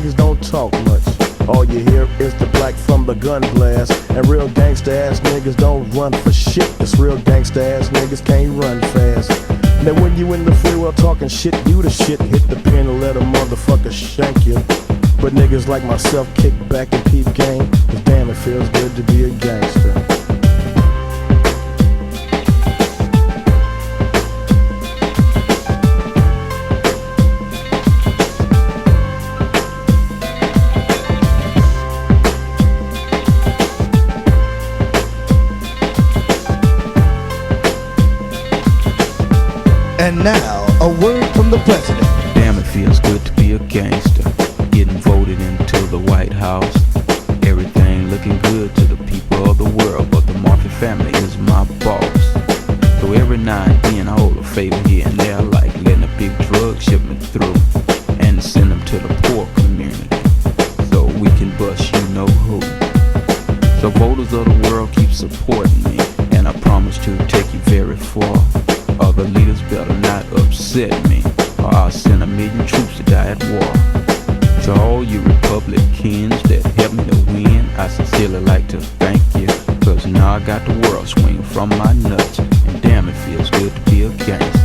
Niggas don't talk much. All you hear is the black from the gun blast. And real gangsta ass niggas don't run for shit. Cause real gangsta ass niggas can't run fast. Now when you in the free world talking shit, you the shit. Hit the pen and let a motherfucker shank you. But niggas like myself kick back and peep game. Cause damn, it feels good to be a gangster. And now, a word from the president. Damn, it feels good to be a gangster. Getting voted into the White House. Everything looking good to the people of the world, but the Murphy family is my boss. So every now and then I hold a favor here and there, like letting a big drug shipment through and send them to the poor community, so we can bust you know who. So voters of the world, keep supporting me, and I promise to take you very far. Other leaders better not upset me, or I'll send 1,000,000 troops to die at war. To all you Republicans that helped me to win, I sincerely like to thank you. Cause now I got the world swinging from my nuts, and damn, it feels good to be a gangster.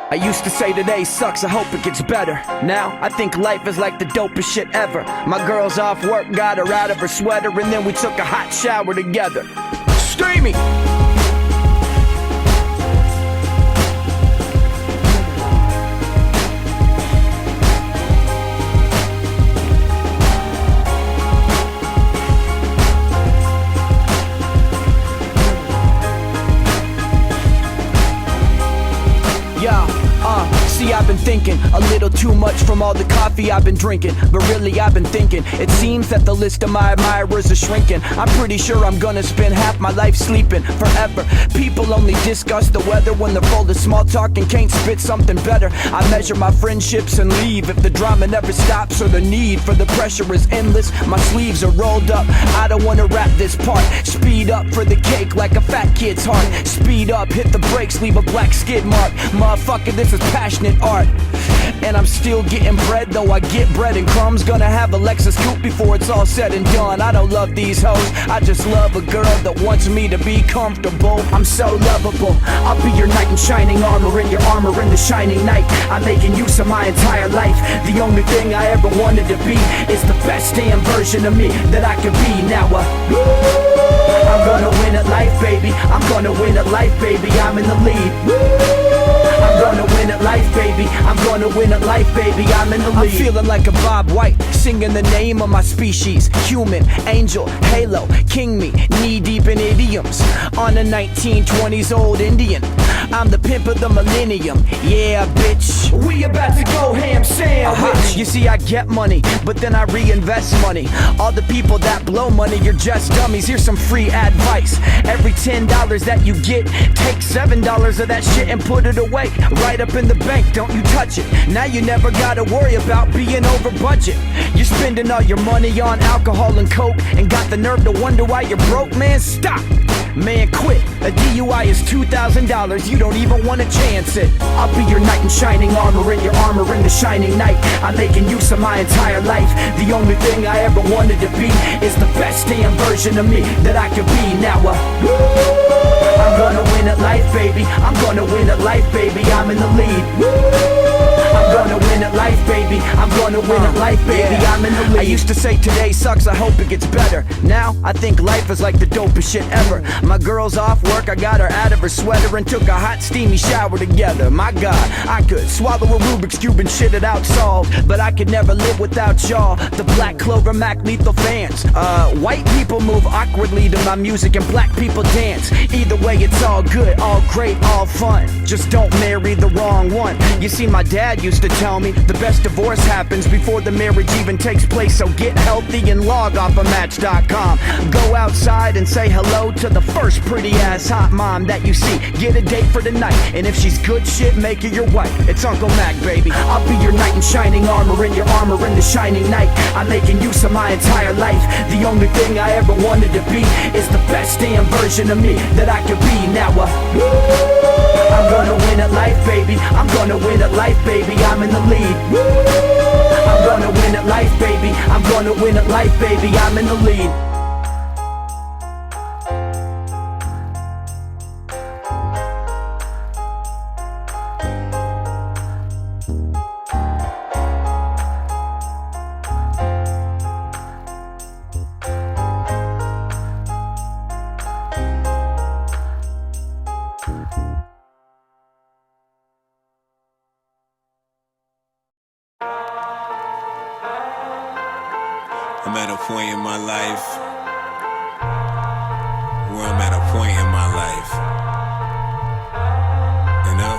I used to say today sucks, I hope it gets better. Now, I think life is like the dopest shit ever. My girl's off work, got her out of her sweater, and then we took a hot shower together. Screaming! See, I've been thinking a little too much from all the coffee I've been drinking. But really I've been thinking, it seems that the list of my admirers is shrinking. I'm pretty sure I'm gonna spend half my life sleeping forever. People only discuss the weather when they're full of small talk and can't spit something better. I measure my friendships and leave if the drama never stops or the need for the pressure is endless. My sleeves are rolled up, I don't wanna rap this part. Speed up for the cake like a fat kid's heart. Speed up, hit the brakes, leave a black skid mark. Motherfucker, this is passionate art. And I'm still getting bread, though I get bread and crumbs. Gonna have a Lexus coupe before it's all said and done. I don't love these hoes, I just love a girl that wants me to be comfortable. I'm so lovable, I'll be your knight in shining armor, in your armor in the shining night. I'm making use of my entire life. The only thing I ever wanted to be is the best damn version of me that I could be. Now I'm gonna win at life, baby. I'm gonna win at life, baby. I'm in the lead. I'm gonna win at life, baby. I'm gonna win at life, baby. I'm in the lead. I'm feeling like a Bob White, singing the name of my species. Human, angel, halo, king me, knee deep in idioms. On a 1920s old Indian, I'm the pimp of the millennium. Yeah, bitch, we about to go ham sandwich. You see, I get money, but then I reinvest money. All the people that blow money, you're just dummies. Here's some free advice. Every $10 that you get, take $7 of that shit and put it away, right up in the bank. Don't you touch it. Now you never gotta worry about being over budget. You're spending all your money on alcohol and coke and got the nerve to wonder why you're broke. Man, stop. Man, quit. A DUI is $2,000. You don't even want to chance it. I'll be your knight in shining armor, in your armor in the shining night. I'm making use of my entire life. The only thing I ever wanted to be is the best damn version of me that I could be. Now I'm gonna win at life, baby. I'm gonna win at life, baby. I'm in the lead. I'm gonna win at life, baby. I'm gonna win at life, baby, I'm in the lead. I used to say today sucks, I hope it gets better. Now, I think life is like the dopest shit ever. My girl's off work, I got her out of her sweater and took a hot steamy shower together. My God, I could swallow a Rubik's Cube and shit it out solved, but I could never live without y'all, the Black Clover Mac Lethal fans. White people move awkwardly to my music and black people dance. Either way, it's all good, all great, all fun. Just don't marry the wrong one. You see, my dad used to tell me the best divorce happens before the marriage even takes place. So get healthy and log off of Match.com. Go outside and say hello to the first pretty ass hot mom that you see. Get a date for tonight, and if she's good shit, make her your wife. It's Uncle Mac, baby. I'll be your knight in shining armor, in your armor in the shining night. I'm making use of my entire life. The only thing I ever wanted to be is the best damn version of me that I could be. Now I'm gonna win at life, baby. I'm gonna win at life, baby. I'm in the lead. I'm gonna win at life, baby. I'm gonna win at life, baby. I'm in the lead. I'm at a point in my life where I'm at a point in my life, you know?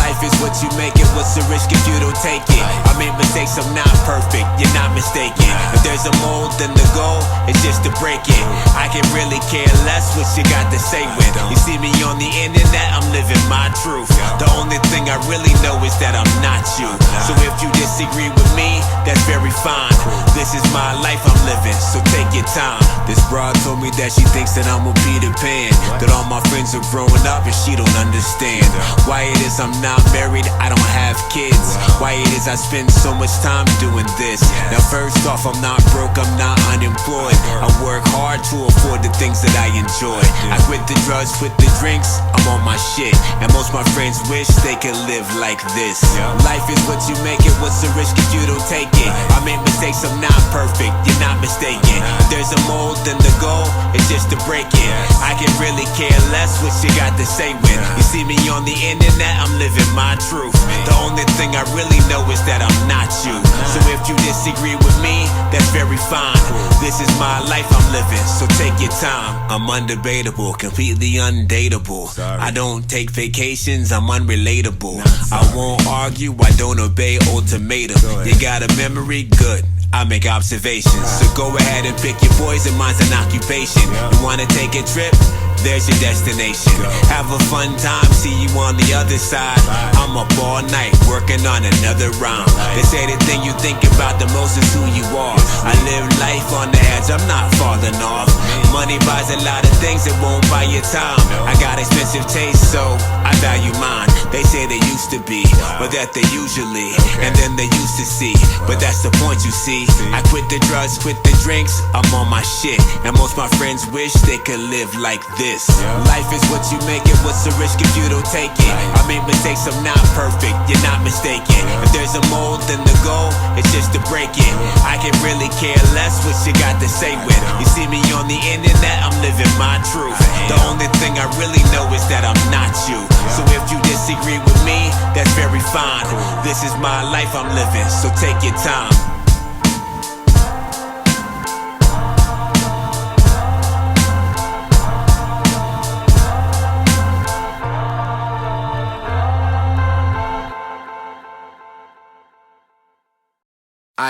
Life is what you make it, what's the risk if you don't take it? I make mistakes, I'm not perfect, you're not mistaken. If there's a mold, then the goal is just to break it. I can really care less what you got to say when you see me on the internet, I'm living my truth. The only thing I really know is that I'm not you. So if you disagree with me, that's very fine. This is my life I'm living, so take your time. This broad told me that she thinks that I'm a Peter Pan, that all my friends are growing up and she don't understand why it is I'm not married, I don't have kids. Why it is I spend so much time doing this. Now first off, I'm not broke, I'm not unemployed. I work hard to afford the things that I enjoy. I quit the drugs, quit the drinks, I'm on my shit. And most my friends wish they could live like this. Life is what you make it, what's the risk if you don't take it? I make mistakes, I'm not perfect, you're not mistaken. If there's a mold, then the goal is just to break it. I can really care less what you got to say when you see me on the internet, I'm living my truth. The only thing I really know is that I'm not you. So if you disagree with me, that's very fine. This is my life I'm living, so take your time. I'm undebatable, completely undateable. I don't take vacations, I'm unrelatable. I won't argue, I don't obey ultimatum. You got a memory? Good. I make observations, so go ahead and pick your poison, mine's an occupation. You wanna take a trip? There's your destination. Have a fun time, see you on the other side. I'm up all night, working on another round. They say the thing you think about the most is who you are. I live life on the edge, I'm not falling off. Money buys a lot of things, it won't buy your time. I got expensive taste, so I value mine. They say they used to be, but that they usually, and then they used to see. But that's the point, you see. I quit the drugs, quit the drinks, I'm on my shit. And most my friends wish they could live like this. Life is what you make it, what's the risk if you don't take it? I make mistakes, I'm not perfect, you're not mistaken. If there's a mold, then the goal is just to break it. I can really care less what you got to say when you see me on the internet, I'm living my truth. The only thing I really know is that I'm not you. So if you disagree with me, that's very fine. This is my life I'm living, so take your time.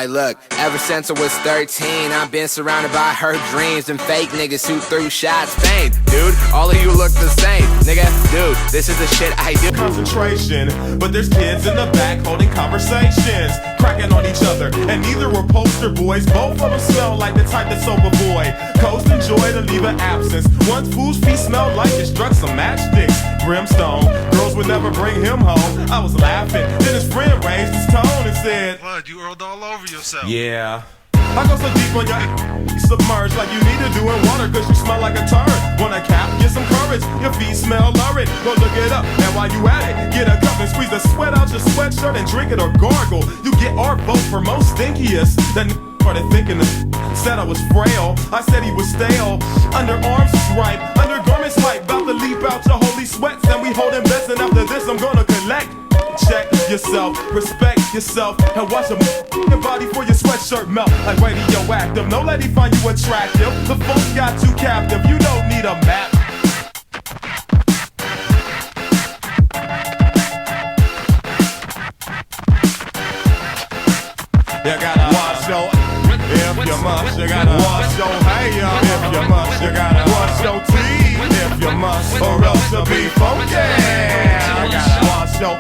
Look, ever since I was 13, I've been surrounded by her dreams and fake niggas who threw shots. Fame, dude, all of you look the same. Nigga, dude, this is the shit I do. Concentration, but there's kids in the back holding conversations, cracking on each other, and neither were poster boys. Both of them smell like the type that sober boy coast and joy to leave an absence. One's whose feet smelled like it struck some matchsticks, brimstone. Girls would never bring him home. I was laughing, then his friend raised his tone and said, "Bud, you earled all over yourself." Yeah. I go so deep on your submerged like you need to do in water, cause you smell like a turd. Wanna cap, get some courage, your feet smell lurid. Go look it up, and while you at it, get a cup and squeeze the sweat out your sweatshirt and drink it or gargle. You get our vote for most stinkiest. That started thinking this, said I was frail. I said he was stale. Underarms was ripe, undergarments hype. About to leap out your holy sweats, and we holding bets. And after this, I'm gonna collect. Check yourself, respect yourself, and watch your body for your sweatshirt melt like radioactive. No lady find you attractive. The folks got you captive. You don't need a map. You gotta wash your if you must. You gotta wash your hair if you must. You gotta wash your teeth if you must, or else you'll be funky. You gotta wash your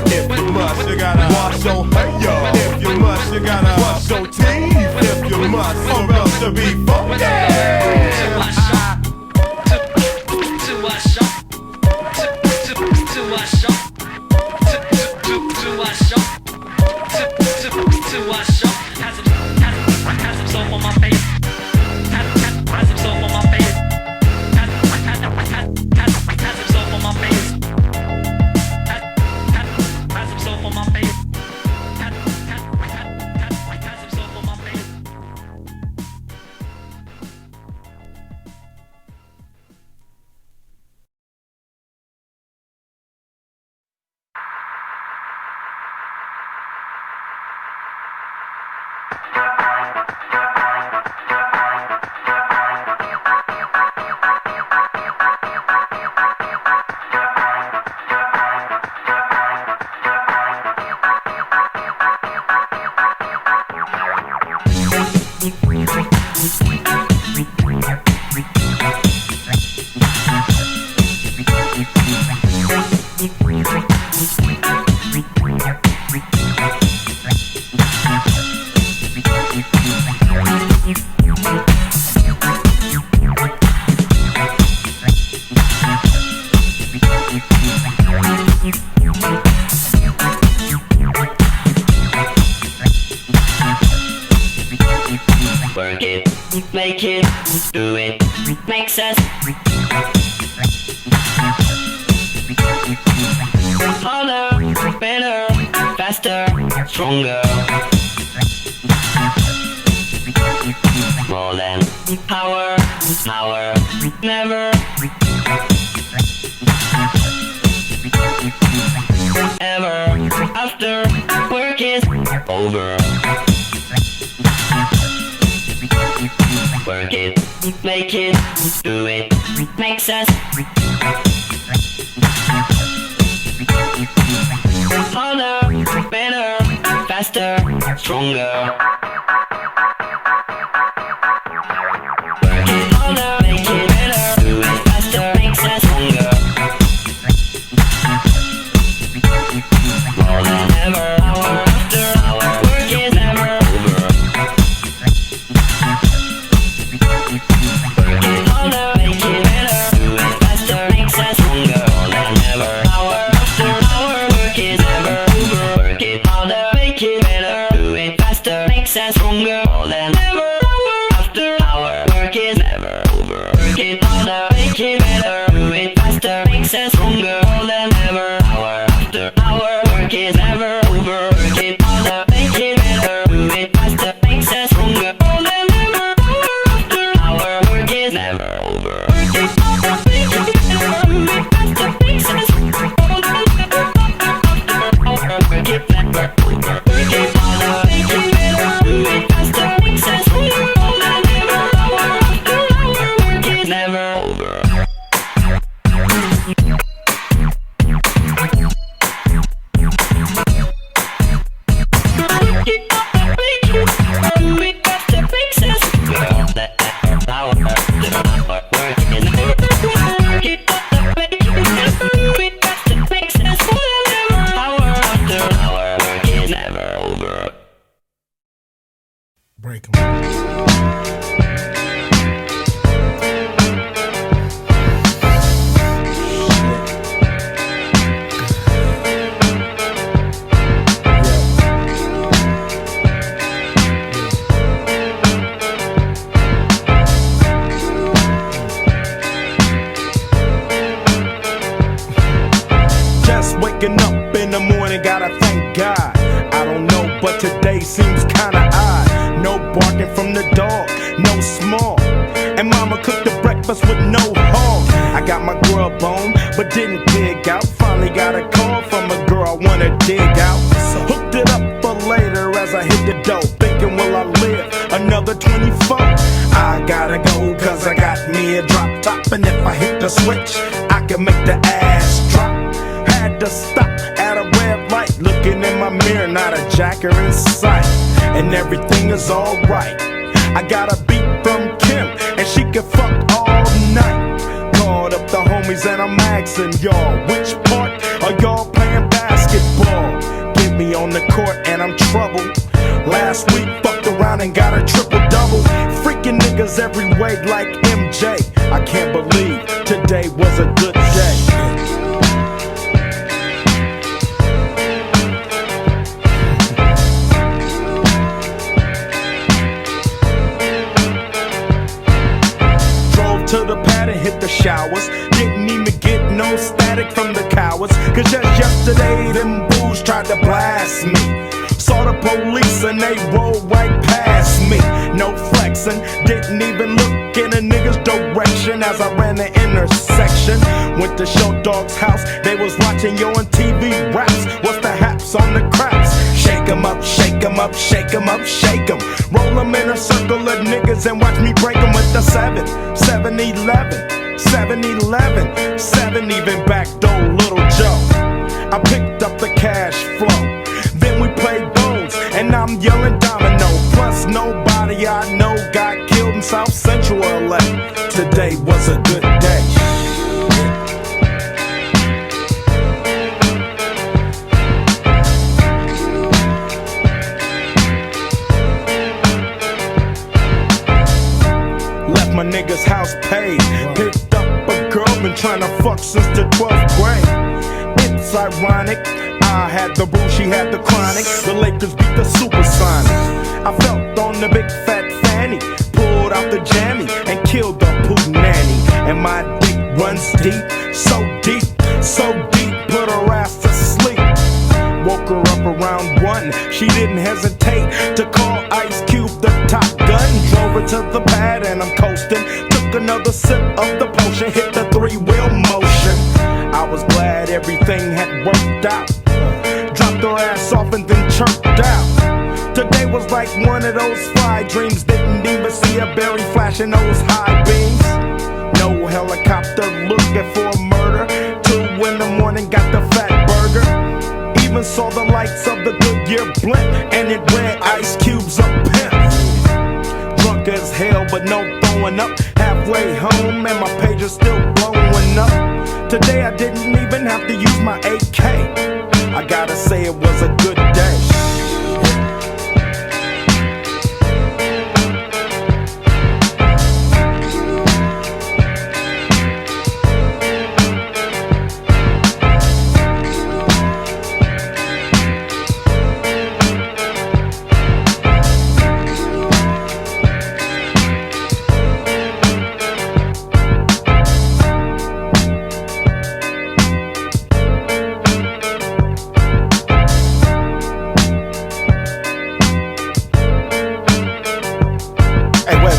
if you must. You gotta wash your hair if you must. You gotta wash your teeth if you must, or else you'll be funky. Work it, make it, do it, makes us harder, better, faster, stronger. More than power, never. Ever after work is over. Work it, make it, do it, makes us harder, better, faster, stronger. Work it harder, make it better, do it faster, makes us stronger. More than ever, hour after hour, work is never over. Work it harder, make it better, do it faster, makes us stronger. More than ever, hour after hour, work is never over. Work it harder, make it better, do it faster, makes us stronger. More than ever, hour after hour, work is never over. Work it harder, make it better, do it faster, makes us stronger. More than ever, hour after hour, work is never over. Just waking up in the morning, gotta thank God. I don't know, but today seems kinda odd. No barking from the dog, no small. And mama cooked the breakfast with no hog. I got my grub on, but didn't dig out. Finally got a call from a girl I wanna dig out. So hooked it up for later as I hit the dough. Thinking, will I live another 24? I gotta go, cause I got me a drop top. And if I hit the switch, I can make the ass drop. Had to stop at a red light, looking in my mirror, not a jacker in sight. And everything is alright. I got a beat from Kim, and she can fuck all night. Called up the homies and I'm asking y'all, which part are y'all playing basketball? Get me on the court and I'm troubled. Last week fucked around and got a triple-double. Freaking niggas every way like MJ. I can't believe today was a good day. To the pad and hit the showers. Didn't even get no static from the cowards. Cause just yesterday them fools tried to blast me. Saw the police and they rolled right past me. No flexing, didn't even look in a nigga's direction as I ran the intersection. Went to Show Dog's house, they was watching yo on TV raps. What's the haps on the craps? Shake 'em up, shake 'em up, shake 'em up, shake 'em. Roll 'em in a circle of niggas and watch me break 'em with the 7-11, 7-11, 7 even back door Little Joe. I picked up the cash flow, then we played bones, and I'm yelling domino. Plus nobody I know got killed in South Central LA. Today was a good day. My nigga's house paid. Picked up a girl, been trying to fuck since the 12th grade. It's ironic, I had the boo, she had the chronic. The Lakers beat the Supersonics. I felt on the big fat fanny, pulled out the jammy and killed the poo nanny. And my dick runs deep, so deep, so deep, put her ass to sleep. Woke her up around 1, she didn't hesitate to call Ice Cube the Top Gun. Drove her to the pad and I'm coasting. Took another sip of the potion, hit the 3-wheel motion. I was glad everything had worked out. Dropped her ass off and then chirped out. Today was like one of those fly dreams. Didn't even see a berry flashing those high beams. No helicopter looking for a murder. 2 in the morning, got the fat burger. Even saw the lights of the Goodyear blimp, and it read Ice Cube's a pimp. Drunk as hell, but no throwing up. Halfway home, and my page is still blowing up. Today I didn't even have to use my AK. I gotta say it was a good day.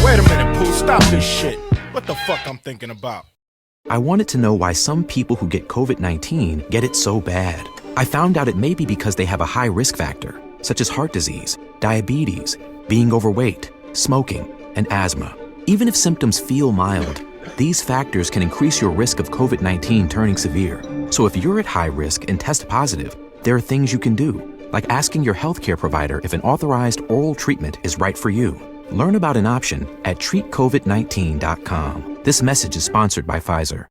Wait a minute, Pooh, stop this shit. What the fuck I'm thinking about? I wanted to know why some people who get COVID-19 get it so bad. I found out it may be because they have a high risk factor, such as heart disease, diabetes, being overweight, smoking, and asthma. Even if symptoms feel mild, these factors can increase your risk of COVID-19 turning severe. So if you're at high risk and test positive, there are things you can do, like asking your healthcare provider if an authorized oral treatment is right for you. Learn about an option at treatcovid19.com. This message is sponsored by Pfizer.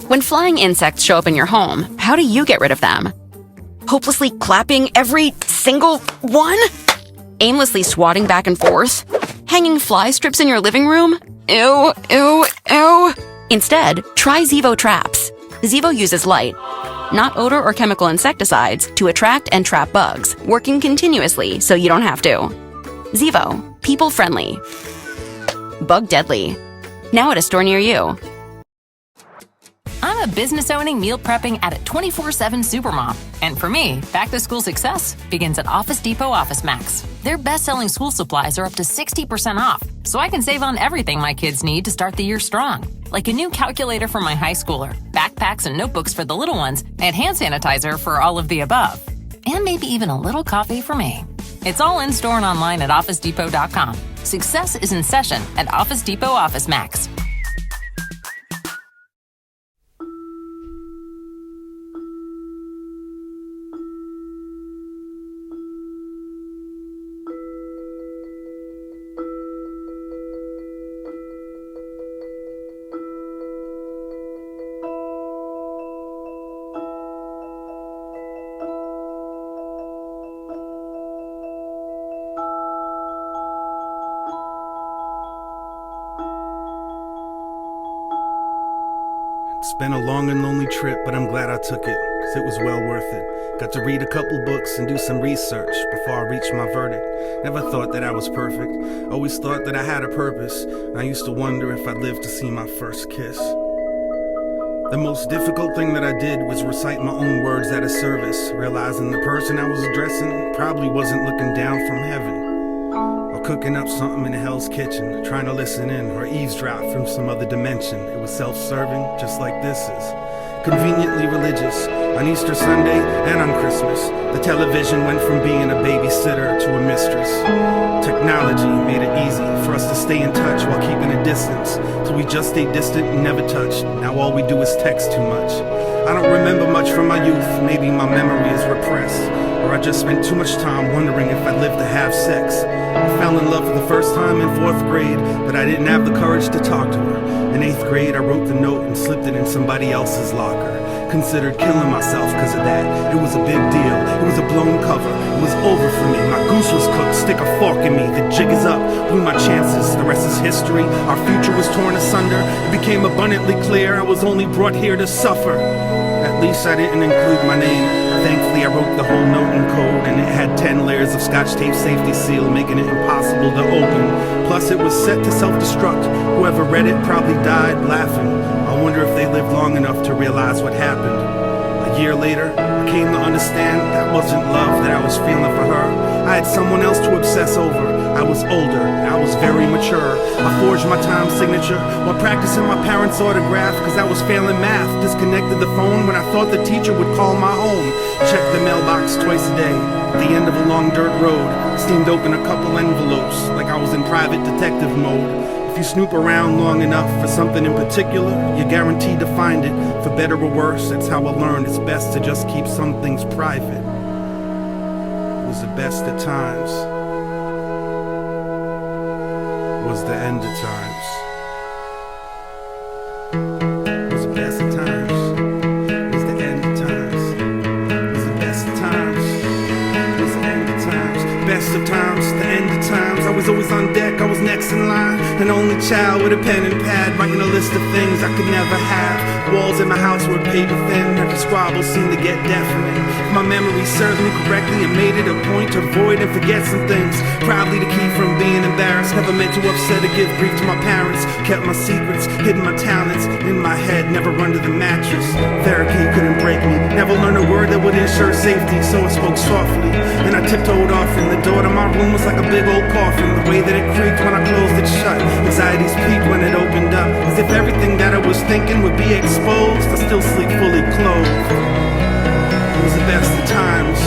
When flying insects show up in your home, how do you get rid of them? Hopelessly clapping every single one? Aimlessly swatting back and forth? Hanging fly strips in your living room? Ew, ew, ew. Instead, try Zevo Traps. Zevo uses light, not odor or chemical insecticides, to attract and trap bugs, working continuously so you don't have to. Zevo, people-friendly. Bug-deadly. Now at a store near you. I'm I'm a business-owning, meal prepping at a 24/7 supermom. And for me, back-to-school success begins at Office Depot Office Max. Their best-selling school supplies are up to 60% off, so I can save on everything my kids need to start the year strong. Like a new calculator for my high schooler, backpacks and notebooks for the little ones, and hand sanitizer for all of the above. And maybe even a little coffee for me. It's all in-store and online at OfficeDepot.com. Success is in session at Office Depot Office Max. It's been a long and lonely trip, but I'm glad I took it, cause it was well worth it. Got to read a couple books and do some research before I reached my verdict. Never thought that I was perfect, always thought that I had a purpose. I used to wonder if I'd live to see my first kiss. The most difficult thing that I did was recite my own words at a service, realizing the person I was addressing probably wasn't looking down from heaven. Cooking up something in Hell's Kitchen, trying to listen in or eavesdrop from some other dimension. It was self-serving, just like this is. Conveniently religious, on Easter Sunday and on Christmas, the television went from being a babysitter to a mistress. Technology made it easy for us to stay in touch while keeping a distance, so we just stayed distant and never touched. Now all we do is text too much. I don't remember much from my youth, maybe my memory is repressed, or I just spent too much time wondering if I'd live to have sex. I fell in love for the first time in 4th grade, but I didn't have the courage to talk to her. In 8th grade, I wrote the note and slipped it in somebody else's locker. Considered killing myself because of that. It was a big deal. It was a blown cover. It was over for me. My goose was cooked. Stick a fork in me. The jig is up. Blew my chances. The rest is history. Our future was torn asunder. It became abundantly clear I was only brought here to suffer. At least I didn't include my name. Thankfully I wrote the whole note in code, and it had 10 layers of Scotch tape safety seal, making it impossible to open. Plus it was set to self-destruct. Whoever read it probably died laughing. I wonder if they lived long enough to realize what happened. A year later, I came to understand that wasn't love that I was feeling for her. I had someone else to obsess over. I was older, I was very mature. I forged my time signature while practicing my parents' autograph, cause I was failing math. Disconnected the phone when I thought the teacher would call my home. Checked the mailbox twice a day. At the end of a long dirt road, steamed open a couple envelopes like I was in private detective mode. If you snoop around long enough for something in particular, you're guaranteed to find it. For better or worse, that's how I learned it's best to just keep some things private. It was the best at times. Was the end of times. Was the best of times. Was the end of times. Was the best of times. Was the end of times. Best of times, the end of times. I was always on deck, I was next in line. An only child with a pen and pad, writing a list of things I could never have. Walls in my house were paper thin, every squabble seemed to get deafening. If my memory served me correctly, it made it a point to avoid and forget some things. Probably to keep from being embarrassed. Never meant to upset or give grief to my parents. Kept my secrets, hidden my talents in my head, never under the mattress. Therapy couldn't break me. Never learned a word that would ensure safety, so I spoke softly. Then I tiptoed off, and the door to my room was like a big old coffin. The way that it creaked when I closed it shut. Anxieties peaked when it opened up, as if everything that I was thinking would be exposed. I still sleep fully clothed. It was the best of times.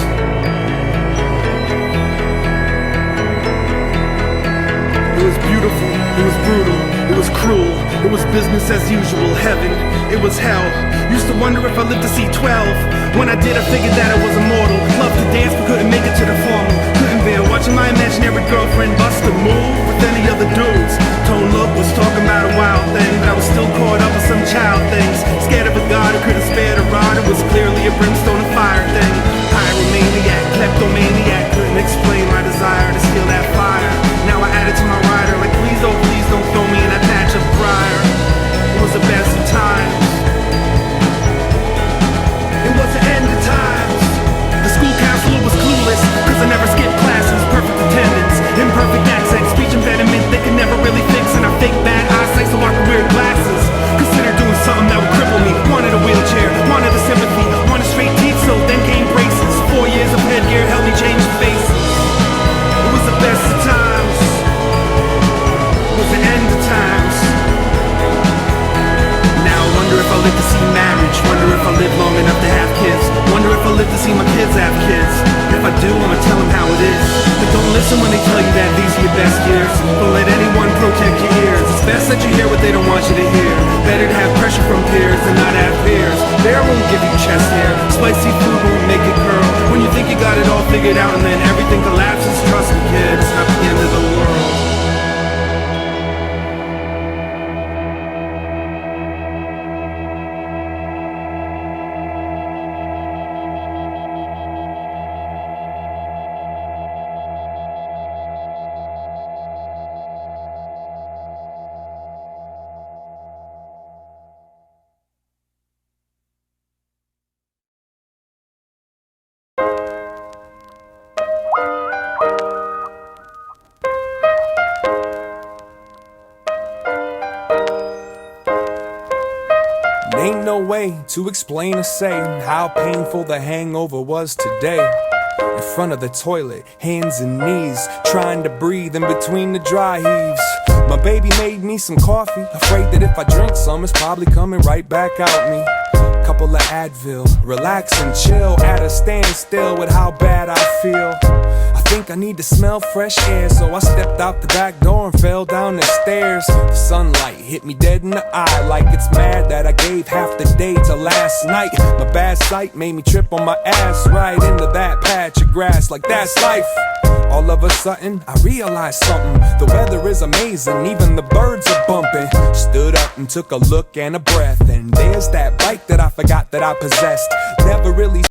It was beautiful, it was brutal, it was cruel, it was business as usual, heaven, it was hell. Used to wonder if I lived to see 12. When I did, I figured that I was immortal. Loved to dance but couldn't make it to the formal. Couldn't bear watching my imaginary girlfriend bust a move with any other dudes. Tone Look was talking about a wild thing, but I was still caught up with some child things. Scared of a god who couldn't spare the rod. It was clearly a brimstone and fire thing. Pyromaniac, kleptomaniac, couldn't explain my desire to steal that fire. Now I add it to my rider, like please don't throw me in that patch of briar. It was the best of times. It was the end of times. The school counselor was clueless, cause I never skipped classes. Perfect attendance, imperfect accent, speech impediment they could never really fix. And I fake bad eyesight so I could wear glasses. Consider doing something that would cripple tell you that these are your best years. Don't let anyone protect your ears. It's best that you hear what they don't want you to hear. Better to have pressure from peers than not have peers. There won't give you chest hair. Spicy food won't make it curl. When you think you got it all figured out and then everything collapses, trust me, kid, it's not the end of the world. Ain't no way to explain or say how painful the hangover was today. In front of the toilet, hands and knees, trying to breathe in between the dry heaves. My baby made me some coffee, afraid that if I drink some, it's probably coming right back out me. Couple of Advil, relax and chill at a standstill with how bad I feel. I think I need to smell fresh air, so I stepped out the back door and fell down the stairs. The sunlight hit me dead in the eye, like it's mad that I gave half the day to last night. My bad sight made me trip on my ass right into that patch of grass, like that's life. All of a sudden, I realized something. The weather is amazing, even the birds are bumping. Stood up and took a look and a breath, and there's that bike that I forgot that I possessed. Never really